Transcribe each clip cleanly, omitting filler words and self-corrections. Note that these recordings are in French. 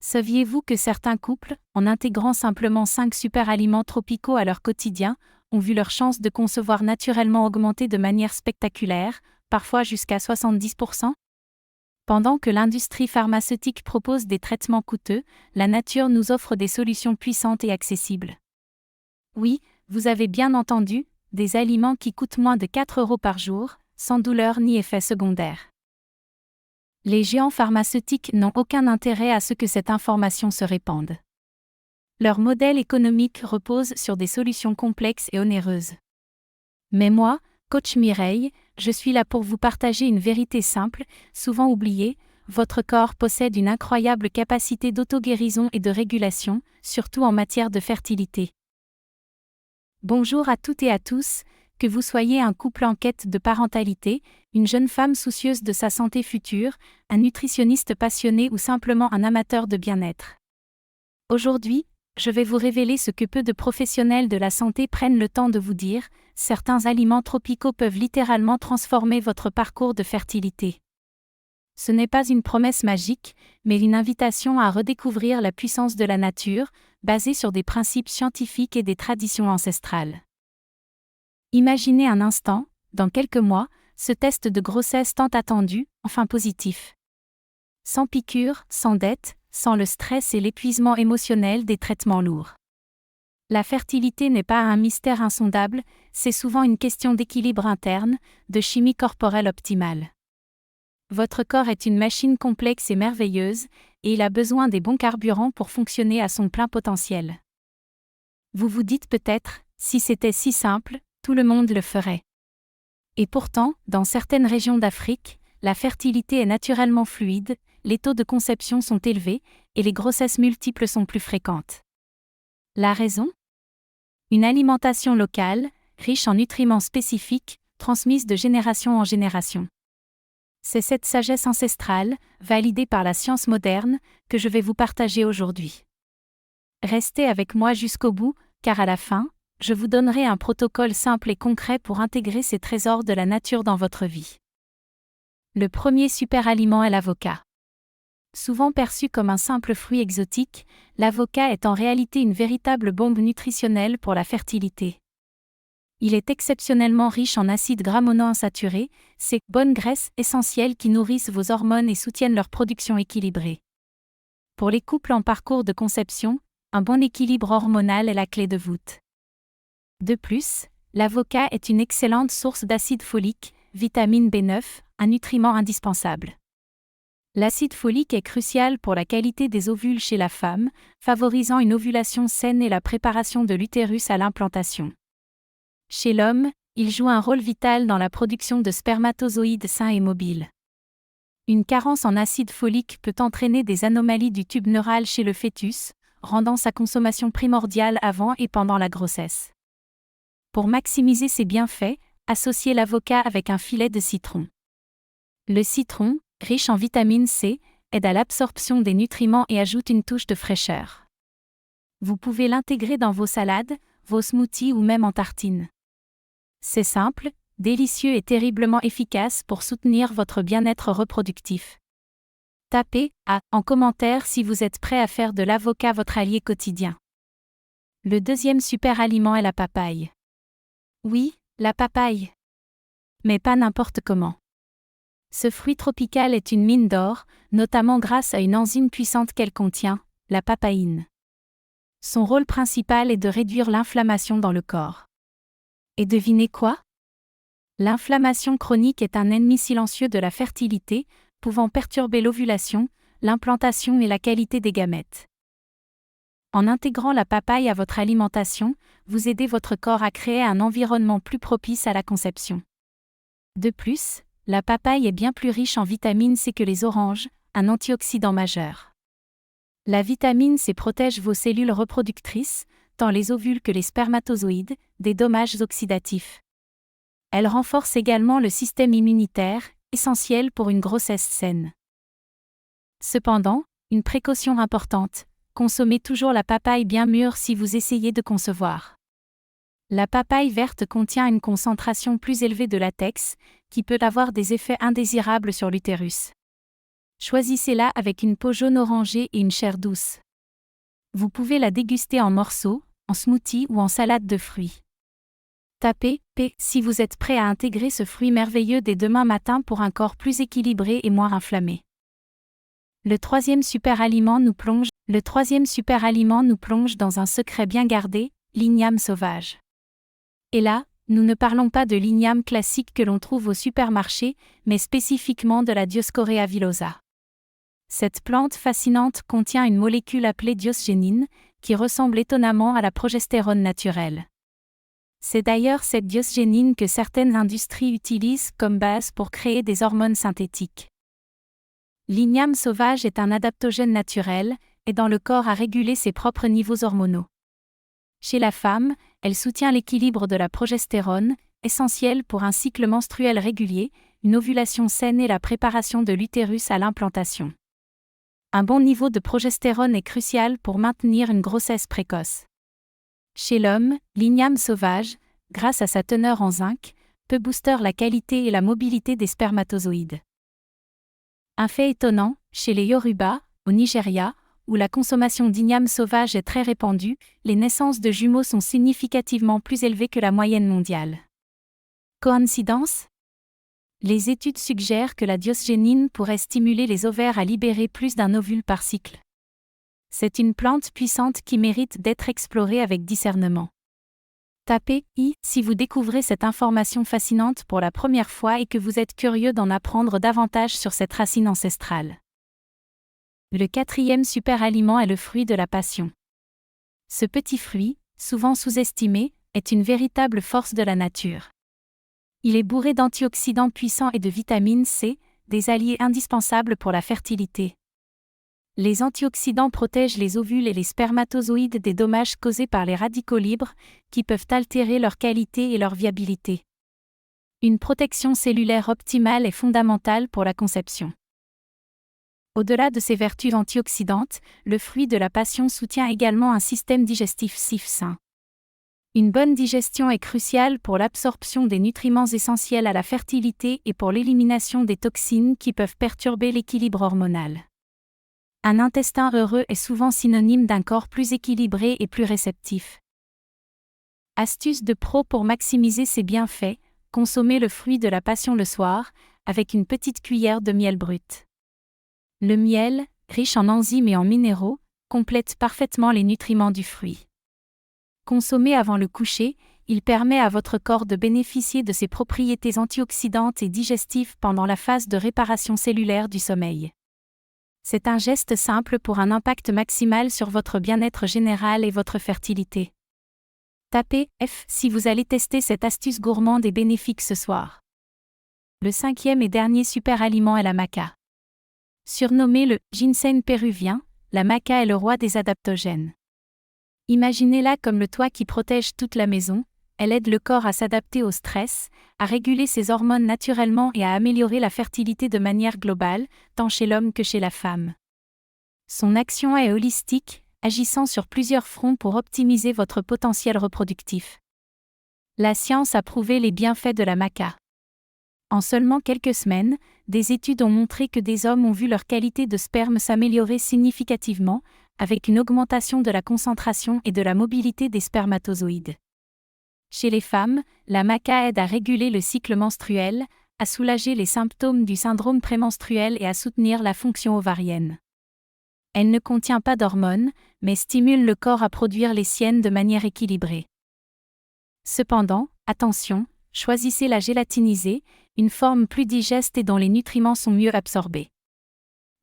Saviez-vous que certains couples, en intégrant simplement 5 super aliments tropicaux à leur quotidien, ont vu leur chance de concevoir naturellement augmenter de manière spectaculaire, parfois jusqu'à 70%? Pendant que l'industrie pharmaceutique propose des traitements coûteux, la nature nous offre des solutions puissantes et accessibles. Oui, vous avez bien entendu, des aliments qui coûtent moins de 4 € par jour, sans douleur ni effet secondaire. Les géants pharmaceutiques n'ont aucun intérêt à ce que cette information se répande. Leur modèle économique repose sur des solutions complexes et onéreuses. Mais moi, coach Mireille, je suis là pour vous partager une vérité simple, souvent oubliée: votre corps possède une incroyable capacité d'auto-guérison et de régulation, surtout en matière de fertilité. Bonjour à toutes et à tous, que vous soyez un couple en quête de parentalité, une jeune femme soucieuse de sa santé future, un nutritionniste passionné ou simplement un amateur de bien-être. Aujourd'hui, je vais vous révéler ce que peu de professionnels de la santé prennent le temps de vous dire: certains aliments tropicaux peuvent littéralement transformer votre parcours de fertilité. Ce n'est pas une promesse magique, mais une invitation à redécouvrir la puissance de la nature, basée sur des principes scientifiques et des traditions ancestrales. Imaginez un instant, dans quelques mois, ce test de grossesse tant attendu, enfin positif. Sans piqûre, sans dette, sans le stress et l'épuisement émotionnel des traitements lourds. La fertilité n'est pas un mystère insondable, c'est souvent une question d'équilibre interne, de chimie corporelle optimale. Votre corps est une machine complexe et merveilleuse, et il a besoin des bons carburants pour fonctionner à son plein potentiel. Vous vous dites peut-être: si c'était si simple, tout le monde le ferait. Et pourtant, dans certaines régions d'Afrique, la fertilité est naturellement fluide, les taux de conception sont élevés, et les grossesses multiples sont plus fréquentes. La raison ? Une alimentation locale, riche en nutriments spécifiques, transmise de génération en génération. C'est cette sagesse ancestrale, validée par la science moderne, que je vais vous partager aujourd'hui. Restez avec moi jusqu'au bout, car à la fin, je vous donnerai un protocole simple et concret pour intégrer ces trésors de la nature dans votre vie. Le premier super aliment est l'avocat. Souvent perçu comme un simple fruit exotique, l'avocat est en réalité une véritable bombe nutritionnelle pour la fertilité. Il est exceptionnellement riche en acides gras monoinsaturés, ces bonnes graisses essentielles qui nourrissent vos hormones et soutiennent leur production équilibrée. Pour les couples en parcours de conception, un bon équilibre hormonal est la clé de voûte. De plus, l'avocat est une excellente source d'acide folique, vitamine B9, un nutriment indispensable. L'acide folique est crucial pour la qualité des ovules chez la femme, favorisant une ovulation saine et la préparation de l'utérus à l'implantation. Chez l'homme, il joue un rôle vital dans la production de spermatozoïdes sains et mobiles. Une carence en acide folique peut entraîner des anomalies du tube neural chez le fœtus, rendant sa consommation primordiale avant et pendant la grossesse. Pour maximiser ses bienfaits, associez l'avocat avec un filet de citron. Le citron, riche en vitamine C, aide à l'absorption des nutriments et ajoute une touche de fraîcheur. Vous pouvez l'intégrer dans vos salades, vos smoothies ou même en tartines. C'est simple, délicieux et terriblement efficace pour soutenir votre bien-être reproductif. Tapez « A » en commentaire si vous êtes prêt à faire de l'avocat votre allié quotidien. Le deuxième super aliment est la papaye. Oui, la papaye. Mais pas n'importe comment. Ce fruit tropical est une mine d'or, notamment grâce à une enzyme puissante qu'elle contient, la papaïne. Son rôle principal est de réduire l'inflammation dans le corps. Et devinez quoi ? L'inflammation chronique est un ennemi silencieux de la fertilité, pouvant perturber l'ovulation, l'implantation et la qualité des gamètes. En intégrant la papaye à votre alimentation, vous aidez votre corps à créer un environnement plus propice à la conception. De plus, la papaye est bien plus riche en vitamine C que les oranges, un antioxydant majeur. La vitamine C protège vos cellules reproductrices, tant les ovules que les spermatozoïdes, des dommages oxydatifs. Elle renforce également le système immunitaire, essentiel pour une grossesse saine. Cependant, une précaution importante: consommez toujours la papaye bien mûre si vous essayez de concevoir. La papaye verte contient une concentration plus élevée de latex, qui peut avoir des effets indésirables sur l'utérus. Choisissez-la avec une peau jaune orangée et une chair douce. Vous pouvez la déguster en morceaux, en smoothie ou en salade de fruits. Tapez P si vous êtes prêt à intégrer ce fruit merveilleux dès demain matin pour un corps plus équilibré et moins inflammé. Le troisième super aliment nous plonge dans un secret bien gardé, l'igname sauvage. Et là, nous ne parlons pas de l'igname classique que l'on trouve au supermarché, mais spécifiquement de la Dioscorea villosa. Cette plante fascinante contient une molécule appelée diosgénine, qui ressemble étonnamment à la progestérone naturelle. C'est d'ailleurs cette diosgénine que certaines industries utilisent comme base pour créer des hormones synthétiques. L'igname sauvage est un adaptogène naturel, aidant le corps à réguler ses propres niveaux hormonaux. Chez la femme, elle soutient l'équilibre de la progestérone, essentielle pour un cycle menstruel régulier, une ovulation saine et la préparation de l'utérus à l'implantation. Un bon niveau de progestérone est crucial pour maintenir une grossesse précoce. Chez l'homme, l'igname sauvage, grâce à sa teneur en zinc, peut booster la qualité et la mobilité des spermatozoïdes. Un fait étonnant, chez les Yoruba, au Nigeria, où la consommation d'igname sauvage est très répandue, les naissances de jumeaux sont significativement plus élevées que la moyenne mondiale. Coïncidence ? Les études suggèrent que la diosgénine pourrait stimuler les ovaires à libérer plus d'un ovule par cycle. C'est une plante puissante qui mérite d'être explorée avec discernement. Tapez I si vous découvrez cette information fascinante pour la première fois et que vous êtes curieux d'en apprendre davantage sur cette racine ancestrale. Le quatrième super aliment est le fruit de la passion. Ce petit fruit, souvent sous-estimé, est une véritable force de la nature. Il est bourré d'antioxydants puissants et de vitamine C, des alliés indispensables pour la fertilité. Les antioxydants protègent les ovules et les spermatozoïdes des dommages causés par les radicaux libres, qui peuvent altérer leur qualité et leur viabilité. Une protection cellulaire optimale est fondamentale pour la conception. Au-delà de ses vertus antioxydantes, le fruit de la passion soutient également un système digestif sain. Une bonne digestion est cruciale pour l'absorption des nutriments essentiels à la fertilité et pour l'élimination des toxines qui peuvent perturber l'équilibre hormonal. Un intestin heureux est souvent synonyme d'un corps plus équilibré et plus réceptif. Astuce de pro pour maximiser ses bienfaits, consommez le fruit de la passion le soir, avec une petite cuillère de miel brut. Le miel, riche en enzymes et en minéraux, complète parfaitement les nutriments du fruit. Consommé avant le coucher, il permet à votre corps de bénéficier de ses propriétés antioxydantes et digestives pendant la phase de réparation cellulaire du sommeil. C'est un geste simple pour un impact maximal sur votre bien-être général et votre fertilité. Tapez F si vous allez tester cette astuce gourmande et bénéfique ce soir. Le cinquième et dernier super aliment est la maca. Surnommé le ginseng péruvien, la maca est le roi des adaptogènes. Imaginez-la comme le toit qui protège toute la maison, elle aide le corps à s'adapter au stress, à réguler ses hormones naturellement et à améliorer la fertilité de manière globale, tant chez l'homme que chez la femme. Son action est holistique, agissant sur plusieurs fronts pour optimiser votre potentiel reproductif. La science a prouvé les bienfaits de la maca. En seulement quelques semaines, des études ont montré que des hommes ont vu leur qualité de sperme s'améliorer significativement, avec une augmentation de la concentration et de la mobilité des spermatozoïdes. Chez les femmes, la maca aide à réguler le cycle menstruel, à soulager les symptômes du syndrome prémenstruel et à soutenir la fonction ovarienne. Elle ne contient pas d'hormones, mais stimule le corps à produire les siennes de manière équilibrée. Cependant, attention, choisissez la gélatinisée, une forme plus digeste et dont les nutriments sont mieux absorbés.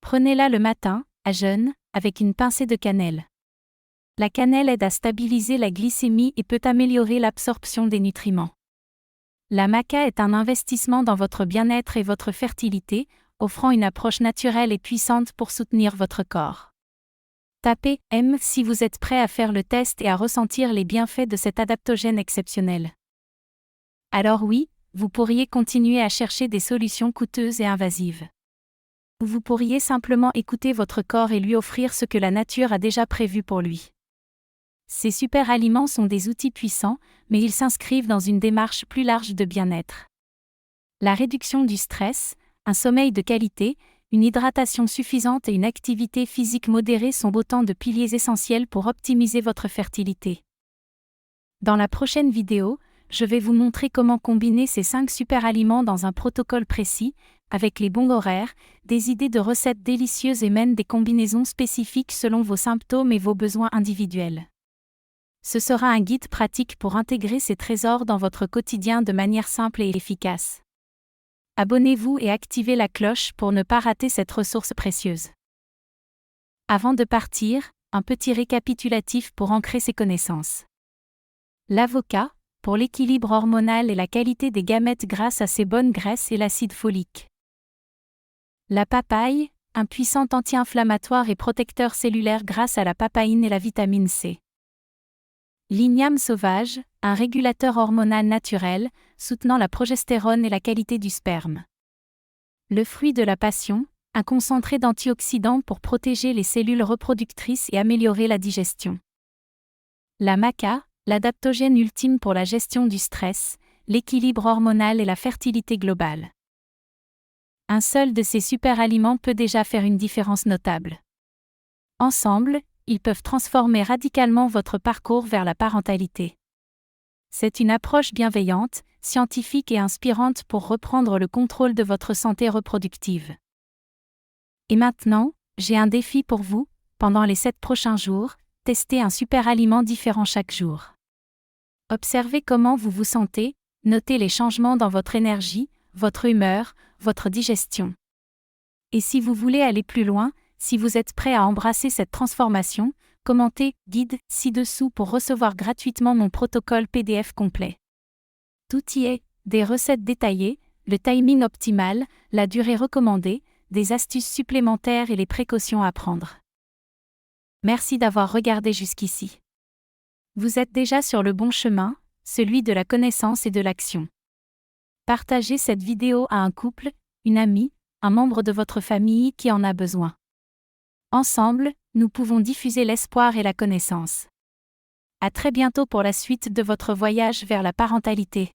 Prenez-la le matin, à jeûne, avec une pincée de cannelle. La cannelle aide à stabiliser la glycémie et peut améliorer l'absorption des nutriments. La maca est un investissement dans votre bien-être et votre fertilité, offrant une approche naturelle et puissante pour soutenir votre corps. Tapez M si vous êtes prêt à faire le test et à ressentir les bienfaits de cet adaptogène exceptionnel. Alors oui, vous pourriez continuer à chercher des solutions coûteuses et invasives. Vous pourriez simplement écouter votre corps et lui offrir ce que la nature a déjà prévu pour lui. Ces super aliments sont des outils puissants, mais ils s'inscrivent dans une démarche plus large de bien-être. La réduction du stress, un sommeil de qualité, Une hydratation suffisante et une activité physique modérée sont autant de piliers essentiels pour optimiser votre fertilité. Dans la prochaine vidéo, je vais vous montrer comment combiner ces 5 super aliments dans un protocole précis, avec les bons horaires, des idées de recettes délicieuses et même des combinaisons spécifiques selon vos symptômes et vos besoins individuels. Ce sera un guide pratique pour intégrer ces trésors dans votre quotidien de manière simple et efficace. Abonnez-vous et activez la cloche pour ne pas rater cette ressource précieuse. Avant de partir, un petit récapitulatif pour ancrer ces connaissances. L'avocat, pour l'équilibre hormonal et la qualité des gamètes grâce à ses bonnes graisses et l'acide folique. La papaye, un puissant anti-inflammatoire et protecteur cellulaire grâce à la papaïne et la vitamine C. L'igname sauvage, un régulateur hormonal naturel, soutenant la progestérone et la qualité du sperme. Le fruit de la passion, un concentré d'antioxydants pour protéger les cellules reproductrices et améliorer la digestion. La maca, l'adaptogène ultime pour la gestion du stress, l'équilibre hormonal et la fertilité globale. Un seul de ces super aliments peut déjà faire une différence notable. Ensemble, ils peuvent transformer radicalement votre parcours vers la parentalité. C'est une approche bienveillante, scientifique et inspirante pour reprendre le contrôle de votre santé reproductive. Et maintenant, j'ai un défi pour vous, pendant les 7 prochains jours, testez un super aliment différent chaque jour. Observez comment vous vous sentez, notez les changements dans votre énergie, votre humeur, votre digestion. Et si vous voulez aller plus loin, si vous êtes prêt à embrasser cette transformation, commentez « Guide » ci-dessous pour recevoir gratuitement mon protocole PDF complet. Tout y est, des recettes détaillées, le timing optimal, la durée recommandée, des astuces supplémentaires et les précautions à prendre. Merci d'avoir regardé jusqu'ici. Vous êtes déjà sur le bon chemin, celui de la connaissance et de l'action. Partagez cette vidéo à un couple, une amie, un membre de votre famille qui en a besoin. Ensemble, nous pouvons diffuser l'espoir et la connaissance. À très bientôt pour la suite de votre voyage vers la parentalité.